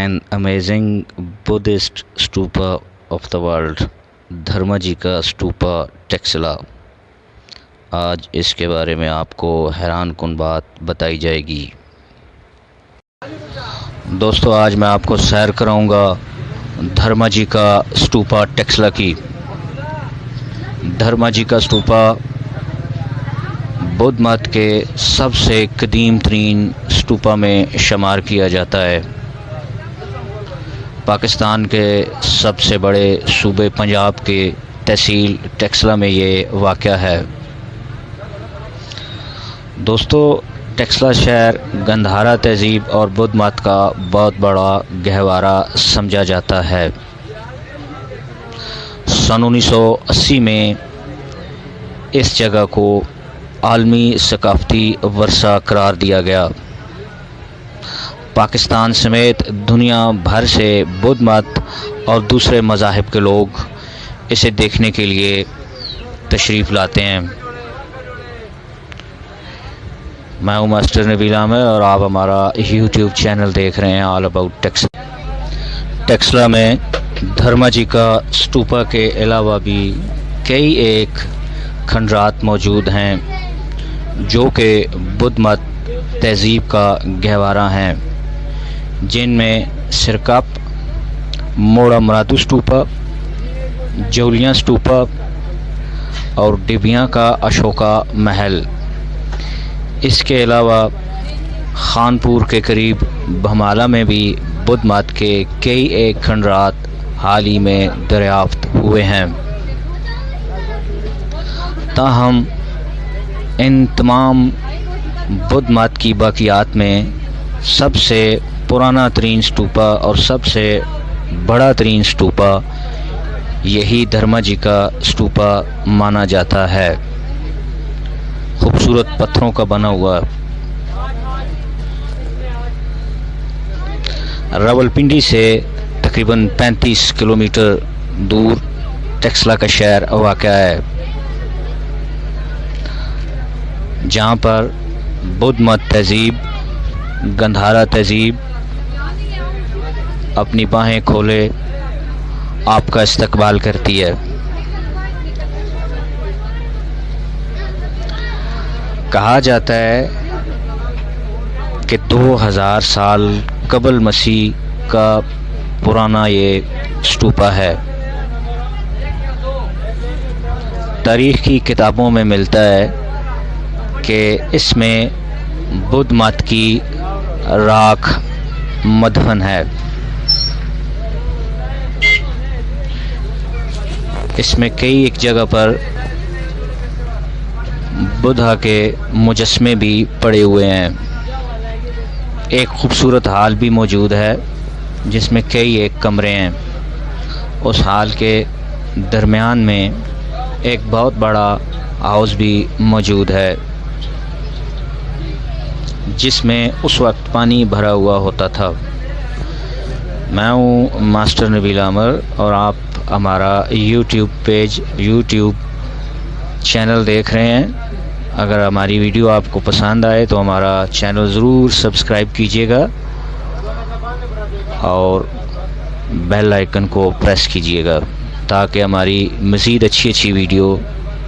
an amazing Buddhist stupa of the world, دھرماجی کا اسٹوپا ٹیکسلا۔ آج اس کے بارے میں آپ کو حیران کن بات بتائی جائے گی۔ دوستو، آج میں آپ کو سیر کراؤں گا دھرماجی کا اسٹوپا ٹیکسلا کی۔ دھرماجی کا اسٹوپا بدھ مت کے سب سے قدیم ترین اسٹوپا میں شمار کیا جاتا ہے۔ پاکستان کے سب سے بڑے صوبے پنجاب کے تحصیل ٹیکسلا میں یہ واقع ہے۔ دوستو، ٹیکسلا شہر گندھارا تہذیب اور بدھ مت کا بہت بڑا گہوارہ سمجھا جاتا ہے۔ سن 1980 میں اس جگہ کو عالمی ثقافتی ورثہ قرار دیا گیا۔ پاکستان سمیت دنیا بھر سے بدھ مت اور دوسرے مذاہب کے لوگ اسے دیکھنے کے لیے تشریف لاتے ہیں۔ میں ہوں ماسٹر نبیل عامر اور آپ ہمارا یوٹیوب چینل دیکھ رہے ہیں آل اباؤٹ ٹیکسلا۔ ٹیکسلا میں دھرماجی کا اسٹوپا کے علاوہ بھی کئی ایک کھنڈرات موجود ہیں جو کہ بدھ مت تہذیب کا گہوارہ ہیں، جن میں سرکپ، موڑا مرادو اسٹوپا، جولیاں اسٹوپا اور ڈبیاں کا اشوکا محل۔ اس کے علاوہ خانپور کے قریب بھمالہ میں بھی بدھ مت کے کئی ایک کھنڈرات حال ہی میں دریافت ہوئے ہیں۔ تاہم ان تمام بدھ مت کی باقیات میں سب سے پرانا ترین اسٹوپا اور سب سے بڑا ترین اسٹوپا یہی دھرماجی کا اسٹوپا مانا جاتا ہے۔ خوبصورت پتھروں کا بنا ہوا راولپنڈی سے تقریباً 35 کلومیٹر دور ٹیکسلا کا شہر واقع ہے، جہاں پر بدھ مت تہذیب، گندھارا تہذیب اپنی باہیں کھولے آپ کا استقبال کرتی ہے۔ کہا جاتا ہے کہ 2000 سال قبل مسیح کا پرانا یہ اسٹوپا ہے۔ تاریخ کی کتابوں میں ملتا ہے کہ اس میں بدھ مت کی راکھ مدفن ہے۔ اس میں کئی ایک جگہ پر بدھا کے مجسمے بھی پڑے ہوئے ہیں۔ ایک خوبصورت ہال بھی موجود ہے جس میں کئی ایک کمرے ہیں۔ اس ہال کے درمیان میں ایک بہت بڑا ہاؤس بھی موجود ہے جس میں اس وقت پانی بھرا ہوا ہوتا تھا۔ میں ہوں ماسٹر نبیل عامر اور آپ ہمارا یوٹیوب چینل دیکھ رہے ہیں۔ اگر ہماری ویڈیو آپ کو پسند آئے تو ہمارا چینل ضرور سبسکرائب کیجیے گا اور بیل آئیکن کو پریس کیجیے گا تاکہ ہماری مزید اچھی ویڈیو